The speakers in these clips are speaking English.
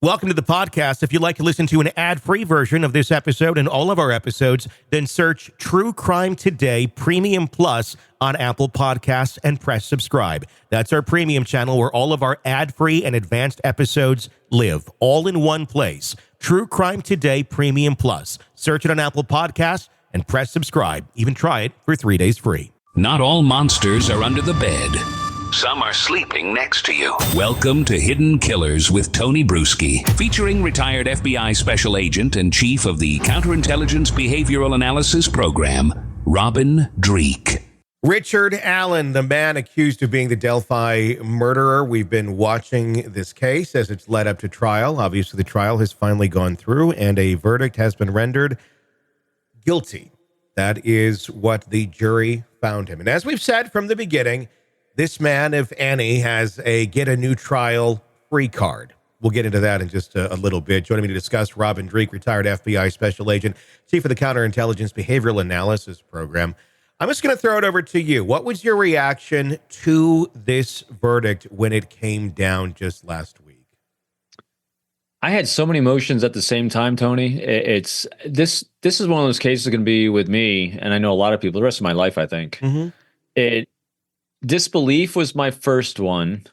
Welcome to the podcast. If you'd like to listen to an ad-free version of this episode and all of our episodes, then search True Crime Today Premium Plus on Apple Podcasts and press subscribe. That's our premium channel where all of our ad-free and advanced episodes live, all in one place. True Crime Today Premium Plus. Search it on Apple Podcasts and press subscribe. Even try it for 3 days free. Not all monsters are under the bed. Some are sleeping next to you. Welcome to Hidden Killers with Tony Bruschi, featuring retired FBI Special Agent and Chief of the Counterintelligence Behavioral Analysis Program, Robin Dreeke. Richard Allen, the man accused of being the Delphi murderer. We've been watching this case as it's led up to trial. Obviously, the trial has finally gone through, and a verdict has been rendered guilty. That is what the jury found him. And as we've said from the beginning, this man, if any, has a get a new trial free card. We'll get into that in just a little bit. Joining me to discuss, Robin Dreeke, retired FBI Special Agent, Chief of the Counterintelligence Behavioral Analysis Program. I'm just going to throw it over to you. What was your reaction to this verdict when it came down just last week? I had so many emotions at the same time, Tony. This is one of those cases going to be with me, and I know a lot of people the rest of my life, I think. Mm-hmm. Disbelief was my first one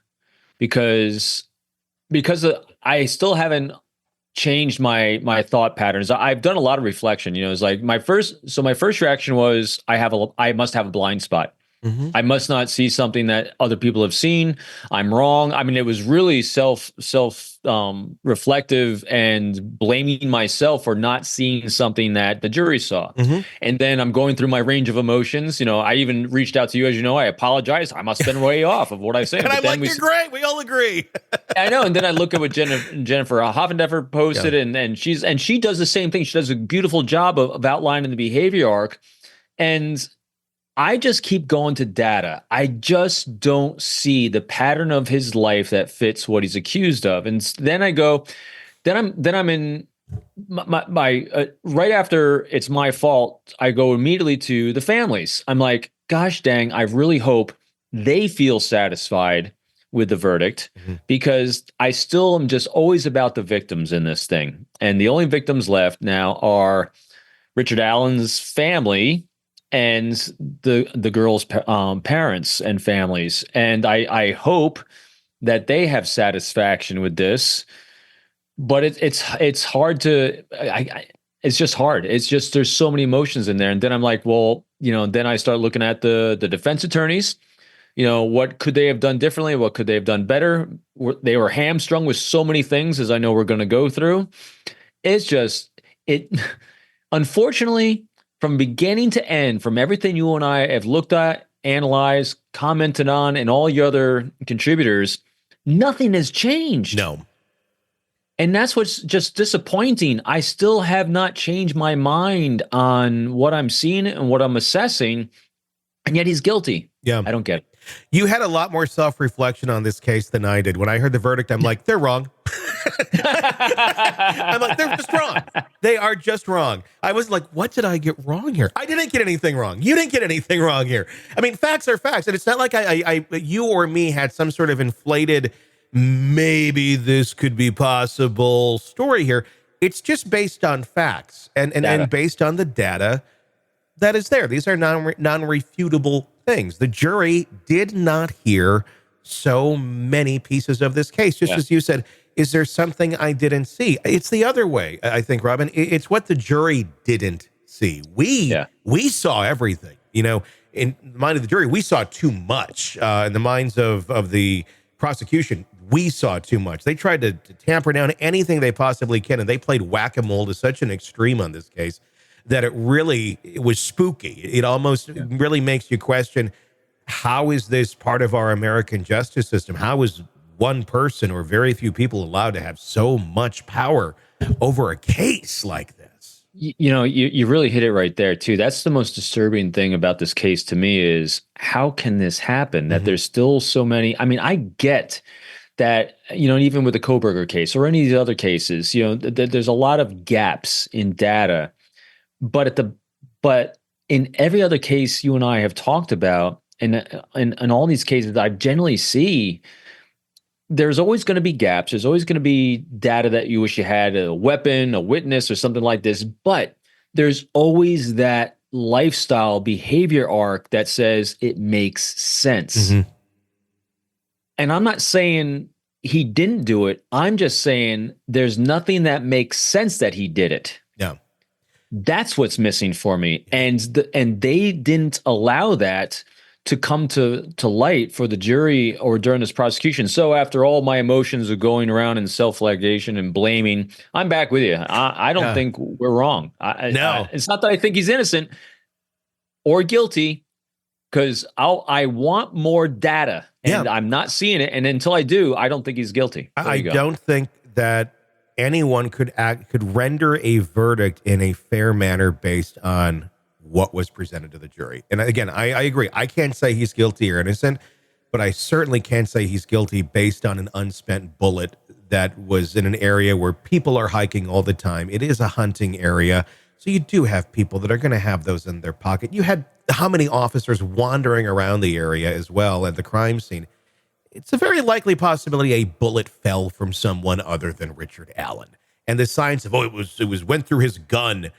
because I still haven't changed my thought patterns. I've done a lot of reflection. You know, it's like my first reaction was I must have a blind spot. Mm-hmm. I must not see something that other people have seen. I'm wrong. I mean, it was really self reflective and blaming myself for not seeing something that the jury saw. Mm-hmm. And then I'm going through my range of emotions. You know, I even reached out to you, as you know. I apologize. I must have been way off of what I said. And I'm like, you're great. We all agree. I know. And then I look at what Jennifer Hoffendeffer posted, and she does the same thing. She does a beautiful job of outlining the behavior arc, and I just keep going to data. I just don't see the pattern of his life that fits what he's accused of. And then I'm in my right after it's my fault, I go immediately to the families. I'm like, gosh dang, I really hope they feel satisfied with the verdict, because I still am just always about the victims in this thing. And the only victims left now are Richard Allen's family and the girls' parents and families. And I hope that they have satisfaction with this, but it's hard to, it's just hard. It's just, there's so many emotions in there. And then I'm like, well, you know, then I start looking at the defense attorneys, you know, what could they have done differently? What could they have done better? They were hamstrung with so many things, as I know we're going to go through. It's just, unfortunately, from beginning to end, from everything you and I have looked at, analyzed, commented on, and all your other contributors, nothing has changed. No. And that's what's just disappointing. I still have not changed my mind on what I'm seeing and what I'm assessing, and yet he's guilty. Yeah. I don't get it. You had a lot more self-reflection on this case than I did. When I heard the verdict, I'm like, they're wrong. I'm like, they're just wrong. They are just wrong. I was like, what did I get wrong here? I didn't get anything wrong. You didn't get anything wrong here. I mean, facts are facts. And it's not like you or me had some sort of inflated, maybe this could be possible story here. It's just based on facts and based on the data that is there. These are non-refutable things. The jury did not hear so many pieces of this case. Just as you said, is there something I didn't see? It's the other way, I think, Robin. It's what the jury didn't see. We saw everything. You know, in the mind of the jury, we saw too much. In the minds of the prosecution, we saw too much. They tried to tamper down anything they possibly can, and they played whack-a-mole to such an extreme on this case that it was spooky. It almost really makes you question, how is this part of our American justice system? How is one person or very few people allowed to have so much power over a case like this? You know, you really hit it right there, too. That's the most disturbing thing about this case to me is, how can this happen? That there's still so many. I mean, I get that, you know, even with the Koberger case or any of these other cases, you know, there's a lot of gaps in data. But in every other case you and I have talked about, and in all these cases, I generally see there's always going to be gaps. There's always going to be data that you wish you had, a weapon, a witness, or something like this. But there's always that lifestyle behavior arc that says it makes sense. Mm-hmm. And I'm not saying he didn't do it. I'm just saying there's nothing that makes sense that he did it. Yeah. That's what's missing for me. And they didn't allow that to come to light for the jury or during this prosecution. So after all my emotions are going around in self-flagellation and blaming, I'm back with you. I don't think we're wrong. No. It's not that I think he's innocent or guilty, because I want more data, and I'm not seeing it. And until I do, I don't think he's guilty. I don't think that anyone could render a verdict in a fair manner based on what was presented to the jury. And again, I agree. I can't say he's guilty or innocent, but I certainly can't say he's guilty based on an unspent bullet that was in an area where people are hiking all the time. It is a hunting area. So you do have people that are going to have those in their pocket. You had how many officers wandering around the area as well at the crime scene? It's a very likely possibility a bullet fell from someone other than Richard Allen. And the signs of, it went through his gun.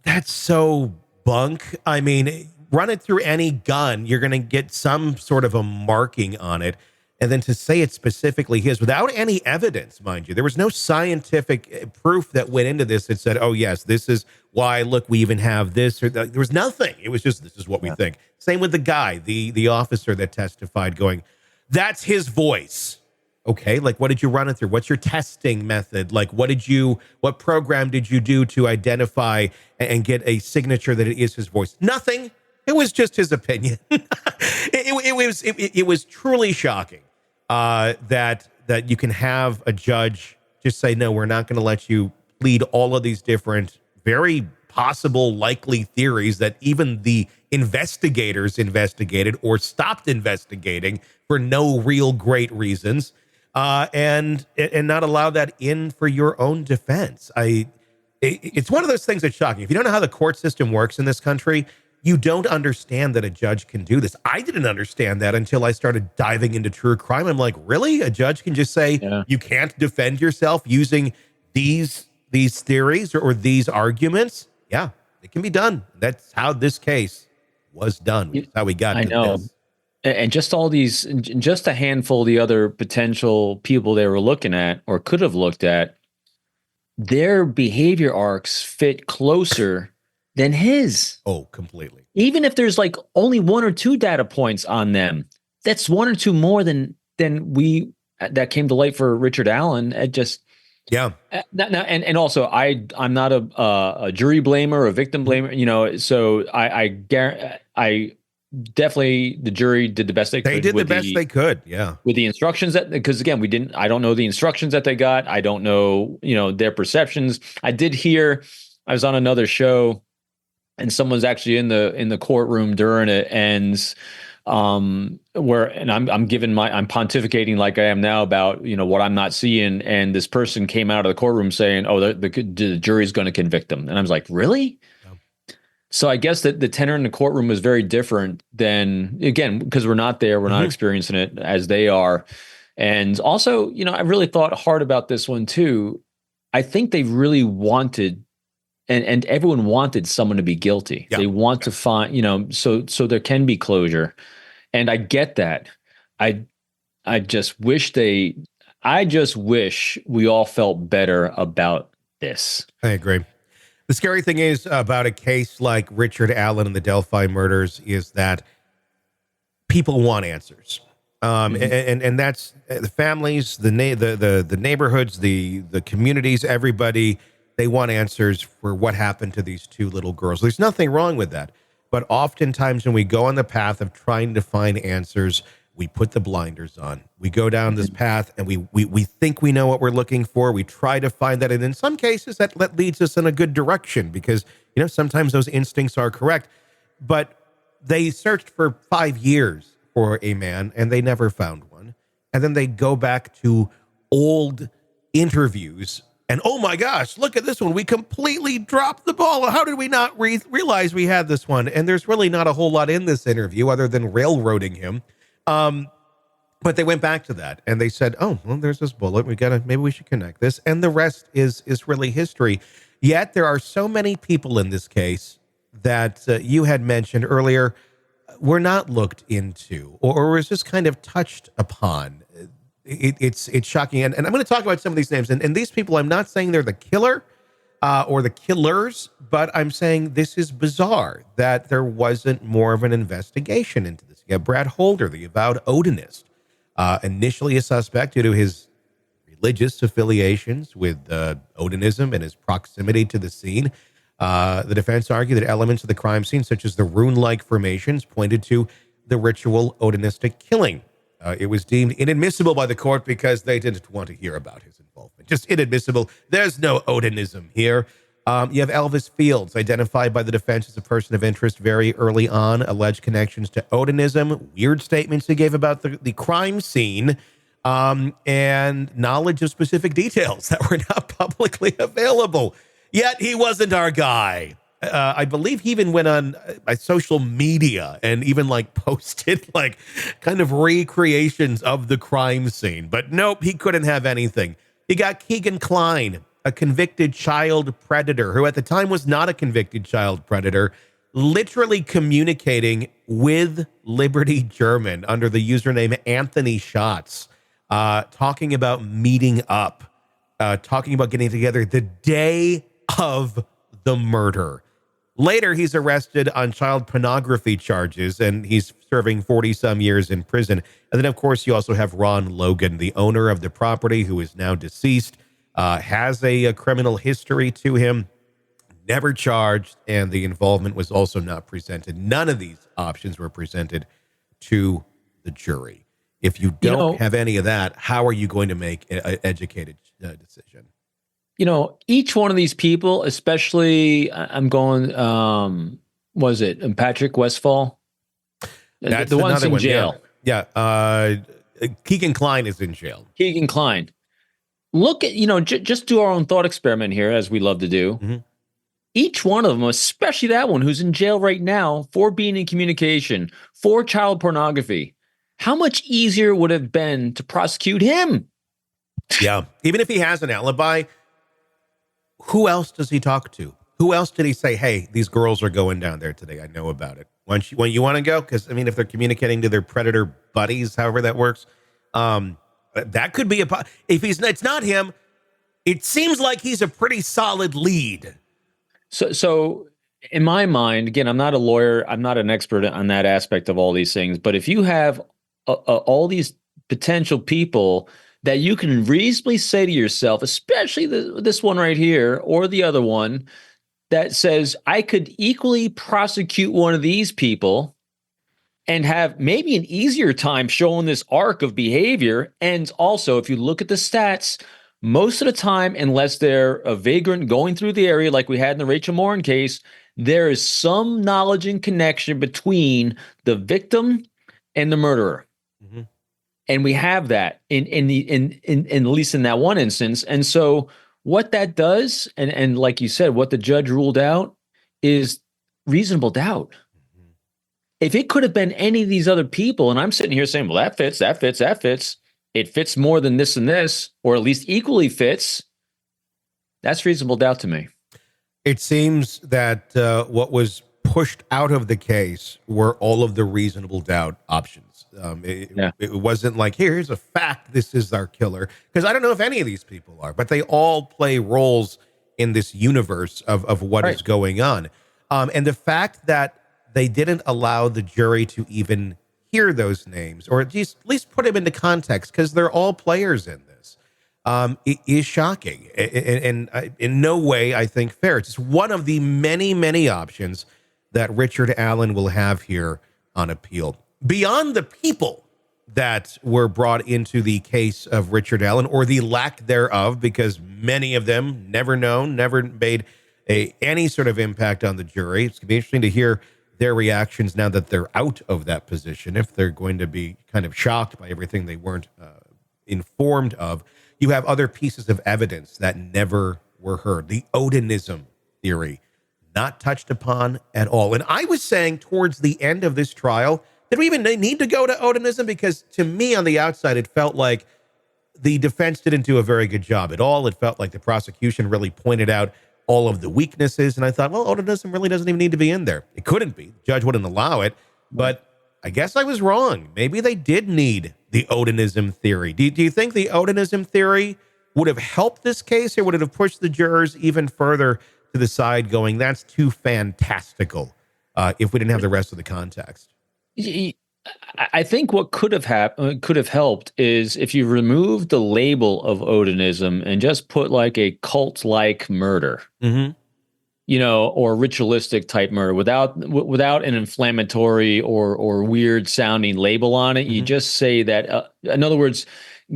That's so bunk. I mean, run it through any gun, you're going to get some sort of a marking on it. And then to say it specifically his without any evidence, mind you, there was no scientific proof that went into this that said, oh, yes, this is why, look, we even have this. Or there was nothing. It was just, this is what we think. Same with the guy, the officer that testified going, that's his voice. Okay, like, what did you run it through? What's your testing method? Like, what program did you do to identify and get a signature that it is his voice? Nothing. It was just his opinion. It was truly shocking that you can have a judge just say, no, we're not going to let you plead all of these different, very possible, likely theories that even the investigators investigated or stopped investigating for no real great reasons. And not allow that in for your own defense. It's one of those things that's shocking. If you don't know how the court system works in this country, you don't understand that a judge can do this. I didn't understand that until I started diving into true crime. I'm like, really? A judge can just say you can't defend yourself using these theories or these arguments? Yeah, it can be done. That's how this case was done. That's how we got to this. And just just a handful of the other potential people they were looking at or could have looked at, their behavior arcs fit closer than his. Oh, completely. Even if there's like only one or two data points on them, that's one or two more than that came to light for Richard Allen. It just and also I'm not a jury blamer or a victim blamer, so I definitely, the jury did the best they could. They did the best they could, with the instructions because again, I don't know the instructions that they got. I don't know, their perceptions. I did hear, I was on another show and someone's actually in the courtroom during it, and I'm pontificating like I am now about, what I'm not seeing. And this person came out of the courtroom saying, oh, the jury's going to convict them. And I was like, really? So I guess that the tenor in the courtroom was very different than, again, because we're not there, we're not experiencing it as they are. And also, I really thought hard about this one too. I think they really wanted, and everyone wanted someone to be guilty. They want to find, so there can be closure. And I get that. I just wish we all felt better about this. I agree. The scary thing is about a case like Richard Allen and the Delphi murders is that people want answers. And that's the families, the neighborhoods, the communities, everybody, they want answers for what happened to these two little girls. There's nothing wrong with that. But oftentimes when we go on the path of trying to find answers, we put the blinders on. We go down this path and we think we know what we're looking for. We try to find that. And in some cases that leads us in a good direction because, sometimes those instincts are correct. But they searched for 5 years for a man and they never found one. And then they go back to old interviews and, oh my gosh, look at this one. We completely dropped the ball. How did we not realize we had this one? And there's really not a whole lot in this interview other than railroading him. But they went back to that and they said, oh, well, there's this bullet. Maybe we should connect this. And the rest is really history. Yet there are so many people in this case that you had mentioned earlier were not looked into or was just kind of touched upon. It's shocking. And I'm going to talk about some of these names. And these people, I'm not saying they're the killer or the killers, but I'm saying this is bizarre that there wasn't more of an investigation into this. You have Brad Holder, the avowed Odinist, initially a suspect due to his religious affiliations with Odinism and his proximity to the scene. The defense argued that elements of the crime scene, such as the rune-like formations, pointed to the ritual Odinistic killing. It was deemed inadmissible by the court because they didn't want to hear about his involvement. Just inadmissible. There's no Odinism here. You have Elvis Fields, identified by the defense as a person of interest very early on, alleged connections to Odinism, weird statements he gave about the crime scene, and knowledge of specific details that were not publicly available. Yet he wasn't our guy. I believe he even went on social media and even like posted like kind of recreations of the crime scene. But nope, he couldn't have anything. You got Keegan Klein, a convicted child predator who at the time was not a convicted child predator, literally communicating with Liberty German under the username Anthony Schatz, talking about meeting up, talking about getting together the day of the murder. Later, he's arrested on child pornography charges, and he's serving 40-some years in prison. And then, of course, you also have Ron Logan, the owner of the property, who is now deceased, has a criminal history to him, never charged, and the involvement was also not presented. None of these options were presented to the jury. If you don't have any of that, how are you going to make an educated decision? Each one of these people, especially I'm going, was it Patrick Westfall? That's the one's in jail. Yeah. Keegan Klein is in jail. Keegan Klein. Look at, just do our own thought experiment here, as we love to do. Mm-hmm. Each one of them, especially that one who's in jail right now for being in communication, for child pornography, how much easier would it have been to prosecute him? Yeah. Even if he has an alibi, who else does he talk to? Who else did he say, hey, these girls are going down there today? I know about it. When you want to go? Because, if they're communicating to their predator buddies, however that works, that could be if it's not him, it seems like he's a pretty solid lead. So in my mind, again, I'm not a lawyer. I'm not an expert on that aspect of all these things. But if you have all these potential people that you can reasonably say to yourself, especially this one right here or the other one, that says, I could equally prosecute one of these people and have maybe an easier time showing this arc of behavior. And also, if you look at the stats, most of the time, unless they're a vagrant going through the area like we had in the Rachel Morin case, there is some knowledge and connection between the victim and the murderer. Mm-hmm. And we have that in at least in that one instance. And so what that does, and like you said, what the judge ruled out is reasonable doubt. Mm-hmm. If it could have been any of these other people, and I'm sitting here saying, well, that fits, it fits more than this and this, or at least equally fits, that's reasonable doubt to me. It seems that what was pushed out of the case were all of the reasonable doubt options. It wasn't like, here's a fact, this is our killer. Because I don't know if any of these people are, but they all play roles in this universe of what is going on. And the fact that they didn't allow the jury to even hear those names, or at least put them into context, because they're all players in this, it is shocking. And in no way, I think, fair. It's just one of the many, many options that Richard Allen will have here on appeal. Beyond the people that were brought into the case of Richard Allen, or the lack thereof, because many of them never made any sort of impact on the jury. It's going to be interesting to hear their reactions now that they're out of that position, if they're going to be kind of shocked by everything they weren't informed of. You have other pieces of evidence that never were heard. The Odinism theory, not touched upon at all. And I was saying towards the end of this trial, Did we even need to go to Odinism? Because to me, on the outside, it felt like the defense didn't do a very good job at all. It felt like the prosecution really pointed out all of the weaknesses. And I thought, well, Odinism really doesn't even need to be in there. It couldn't be. The judge wouldn't allow it. But I guess I was wrong. Maybe they did need the Odinism theory. Do you think the Odinism theory would have helped this case, or would it have pushed the jurors even further to the side going, that's too fantastical, if we didn't have the rest of the context? I think what could have helped is if you removed the label of Odinism and just put like a cult-like murder, or ritualistic type murder without an inflammatory or weird sounding label on it. You just say that, in other words,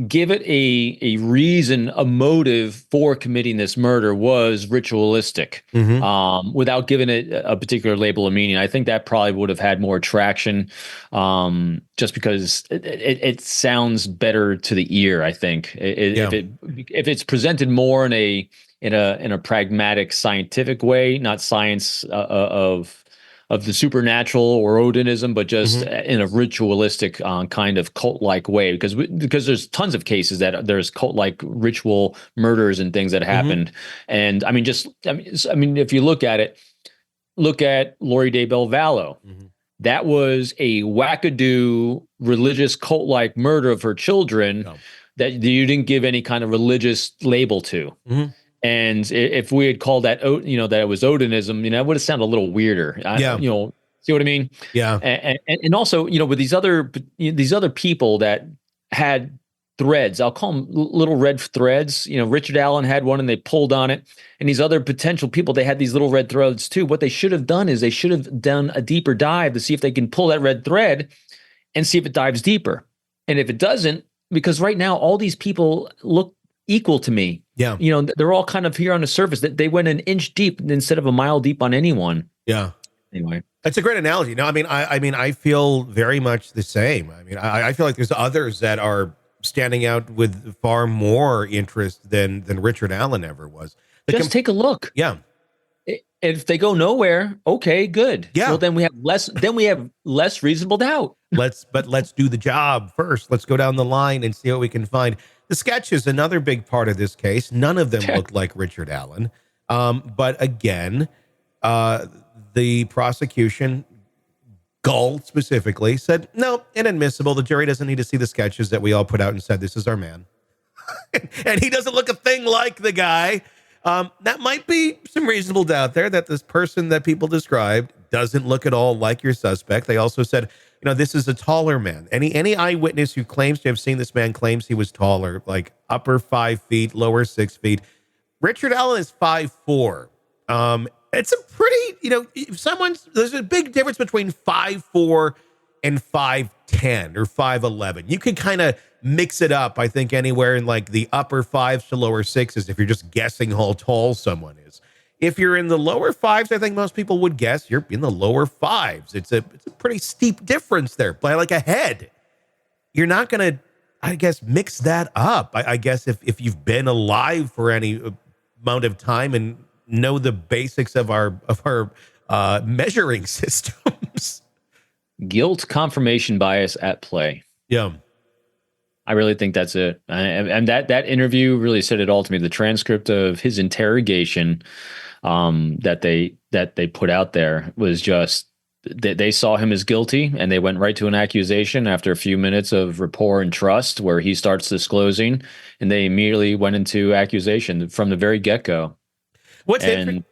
give it a reason, a motive for committing this murder was ritualistic, without giving it a particular label of meaning. I think that probably would have had more traction, just because it sounds better to the ear. I think if it's presented more in a pragmatic, scientific way, not science of the supernatural or Odinism, but just in a ritualistic kind of cult-like way, because there's tons of cases that there's cult-like ritual murders and things that happened. And I mean, if you look at Lori Day Belvallo, that was a wackadoo religious cult-like murder of her children that you didn't give any kind of religious label to. And if we had called that, that it was Odinism, that would have sounded a little weirder. See what I mean? Yeah. And also, with these other people that had threads, I'll call them little red threads. Richard Allen had one and they pulled on it. And these other potential people, they had these little red threads too. What they should have done is they should have done a deeper dive to see if they can pull that red thread and see if it dives deeper. And if it doesn't, because right now all these people look equal to me. Yeah. They're all kind of here on the surface. That they went an inch deep instead of a mile deep on anyone. Yeah. Anyway, that's a great analogy. No, I feel very much the same. I feel like there's others that are standing out with far more interest than Richard Allen ever was. Just take a look. Yeah. If they go nowhere, okay, good. Yeah. Well, then we have less reasonable doubt. Let's do the job first. Let's go down the line and see what we can find. The sketch is another big part of this case. None of them look like Richard Allen. But again, the prosecution, Gull specifically, said, no, inadmissible. The jury doesn't need to see the sketches that we all put out and said, this is our man. And he doesn't look a thing like the guy. That might be some reasonable doubt there that this person that people described doesn't look at all like your suspect. They also said, this is a taller man. Any eyewitness who claims to have seen this man claims he was taller, like upper 5 feet, lower 6 feet. Richard Allen is 5'4". It's a pretty, there's a big difference between 5'4" and 5'10" or 5'11". You can kind of mix it up, I think, anywhere in like the upper 5s to lower 6s if you're just guessing how tall someone is. If you're in the lower 5s, I think most people would guess you're in the lower 5s. It's a pretty steep difference there, by like a head. You're not going to, I guess, mix that up. I guess if you've been alive for any amount of time and know the basics of our measuring systems. Guilt confirmation bias at play. Yeah. I really think that's it. And that interview really said it all to me. The transcript of his interrogation that they put out there was just, they saw him as guilty and they went right to an accusation after a few minutes of rapport and trust where he starts disclosing, and they immediately went into accusation from the very get-go. What's interesting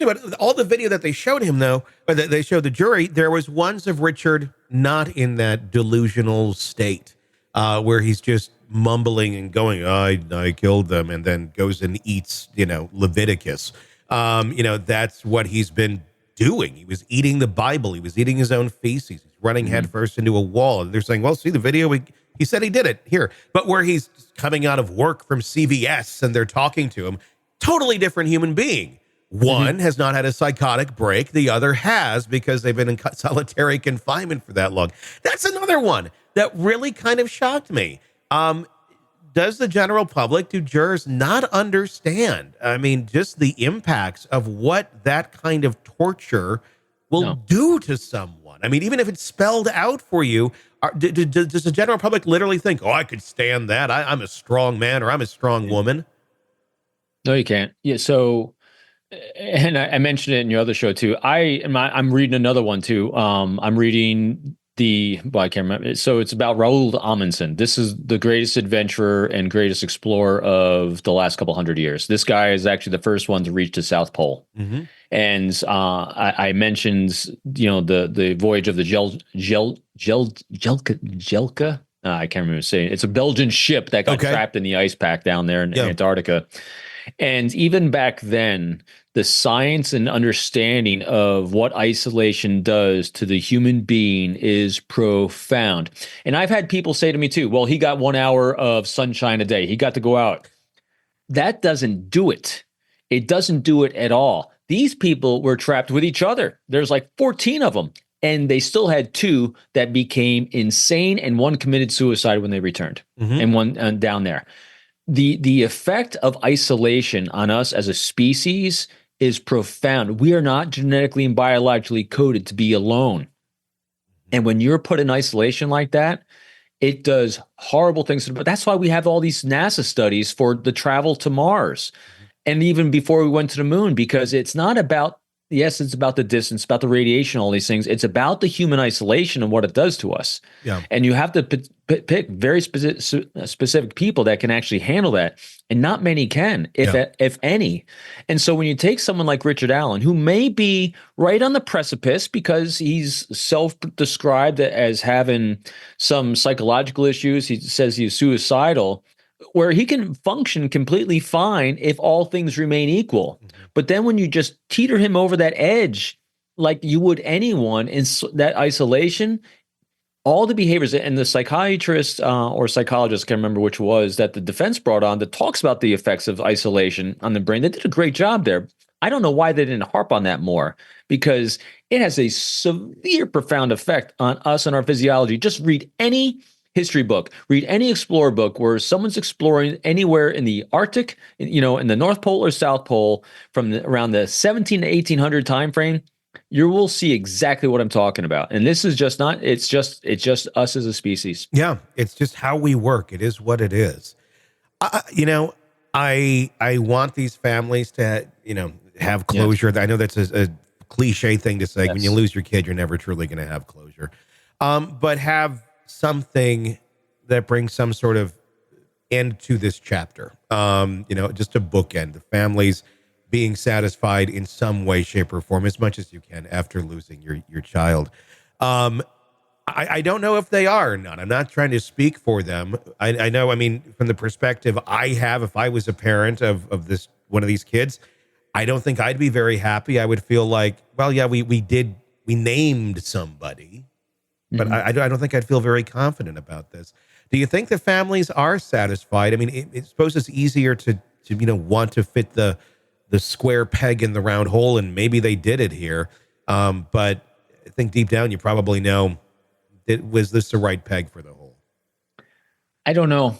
about all the video that they showed him, though, or that they showed the jury, there was ones of Richard not in that delusional state where he's just mumbling and going, I killed them, and then goes and eats, Leviticus. That's what he's been doing. He was eating the Bible. He was eating his own feces. He's running headfirst into a wall. And they're saying, well, see the video. He said he did it here. But where he's coming out of work from CVS and they're talking to him, totally different human being. One has not had a psychotic break. The other has, because they've been in solitary confinement for that long. That's another one that really kind of shocked me. Does the general public, do jurors not understand? I mean, just the impacts of what that kind of torture will do to someone. I mean, even if it's spelled out for you, does the general public literally think, oh, I could stand that, I'm a strong man or I'm a strong woman? No, you can't. Yeah. So, and I mentioned it in your other show too. I'm reading another one too. I'm reading I can't remember. So it's about Raoul Amundsen. This is the greatest adventurer and greatest explorer of the last couple hundred years. This guy is actually the first one to reach the South Pole. Mm-hmm. And I mentioned, the voyage of the Jelka. I can't remember saying. It's a Belgian ship that got trapped in the ice pack down there in Antarctica. And even back then, the science and understanding of what isolation does to the human being is profound. And I've had people say to me too, well, he got 1 hour of sunshine a day. He got to go out. That doesn't do it. It doesn't do it at all. These people were trapped with each other. There's like 14 of them. And they still had 2 that became insane, and 1 committed suicide when they returned, and 1 down there. The effect of isolation on us as a species is profound. We are not genetically and biologically coded to be alone. And when you're put in isolation like that, it does horrible things. But that's why we have all these NASA studies for the travel to Mars. And even before we went to the moon, because it's not about, yes, it's about the distance, about the radiation, all these things. It's about the human isolation and what it does to us. Yeah. And you have to pick very specific people that can actually handle that. And not many can, if any. And so when you take someone like Richard Allen, who may be right on the precipice because he's self-described as having some psychological issues, he says he's suicidal, where he can function completely fine if all things remain equal. But then when you just teeter him over that edge, like you would anyone in that isolation, all the behaviors, and the psychiatrist or psychologist, I can't remember which was, that the defense brought on that talks about the effects of isolation on the brain. They did a great job there. I don't know why they didn't harp on that more, because it has a severe, profound effect on us and our physiology. Just read any history book, read any explorer book where someone's exploring anywhere in the Arctic, in the North Pole or South Pole from around the 17 to 1800 time frame. You will see exactly what I'm talking about. And this is just not, it's just us as a species. Yeah. It's just how we work. It is what it is. I want these families to, have closure. Yeah. I know that's a cliche thing to say. Yes. When you lose your kid, you're never truly going to have closure. But have something that brings some sort of end to this chapter. Just a bookend. The families being satisfied in some way, shape, or form as much as you can after losing your child. I don't know if they are or not. I'm not trying to speak for them. I know, from the perspective I have, if I was a parent of this one of these kids, I don't think I'd be very happy. I would feel like, well, yeah, we named somebody, but I don't think I'd feel very confident about this. Do you think the families are satisfied? I suppose it's easier to want to fit the square peg in the round hole, and maybe they did it here. But I think deep down, you probably know, was this the right peg for the hole? I don't know.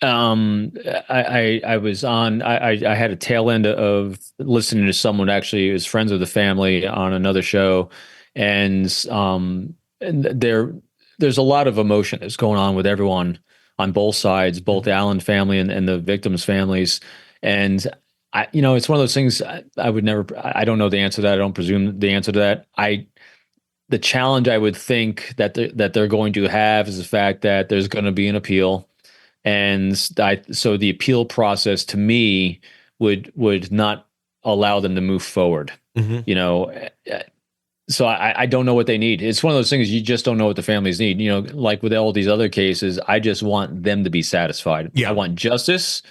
I was on, I had a tail end of listening to someone actually who's friends with the family on another show. And there's a lot of emotion that's going on with everyone on both sides, both the Allen family and the victims' families. And it's one of those things I would never, I don't know the answer to that. I don't presume the answer to that. The challenge I would think that they're going to have is the fact that there's going to be an appeal. And so the appeal process to me would not allow them to move forward, So I don't know what they need. It's one of those things you just don't know what the families need. Like with all these other cases, I just want them to be satisfied. Yeah. I want justice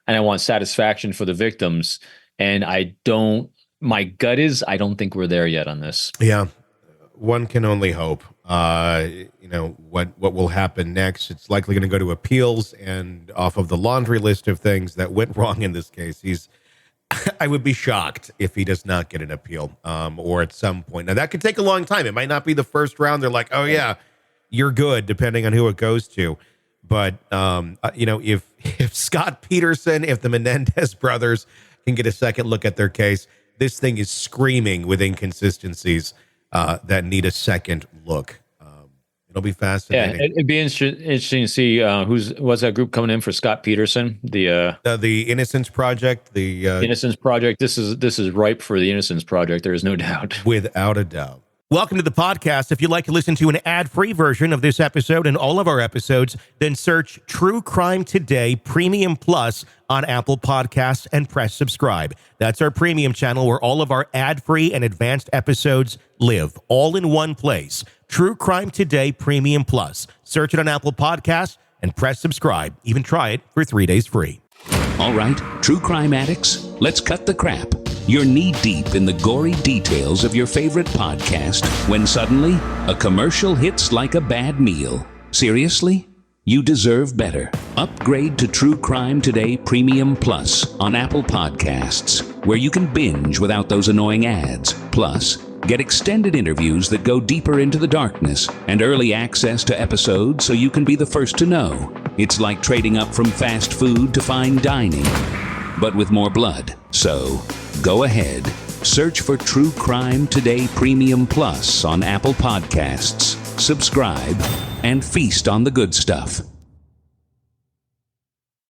and I want satisfaction for the victims. And my gut is, I don't think we're there yet on this. Yeah. One can only hope. What will happen next. It's likely going to go to appeals, and off of the laundry list of things that went wrong in this case, I would be shocked if he does not get an appeal, or at some point. Now, that could take a long time. It might not be the first round. They're like, oh, yeah, you're good, depending on who it goes to. But, if Scott Peterson, if the Menendez brothers can get a second look at their case, this thing is screaming with inconsistencies. that need a second look. It'll be fascinating. Yeah, it'd be interesting to see what's that group coming in for Scott Peterson, The Innocence Project. The Innocence Project. This is ripe for the Innocence Project. There is no doubt. Without a doubt. Welcome to the podcast. If you'd like to listen to an ad-free version of this episode and all of our episodes, then search True Crime Today Premium Plus on Apple Podcasts and press subscribe. That's our premium channel where all of our ad-free and advanced episodes live, all in one place. True Crime Today Premium Plus. Search it on Apple Podcasts and press subscribe. Even try it for 3 days free. All right, true crime addicts, let's cut the crap. You're knee-deep in the gory details of your favorite podcast when suddenly a commercial hits like a bad meal. Seriously? You deserve better. Upgrade to True Crime Today Premium Plus on Apple Podcasts, where you can binge without those annoying ads. Plus, get extended interviews that go deeper into the darkness and early access to episodes so you can be the first to know. It's like trading up from fast food to fine dining, but with more blood. So, go ahead. Search for True Crime Today Premium Plus on Apple Podcasts. Subscribe and feast on the good stuff.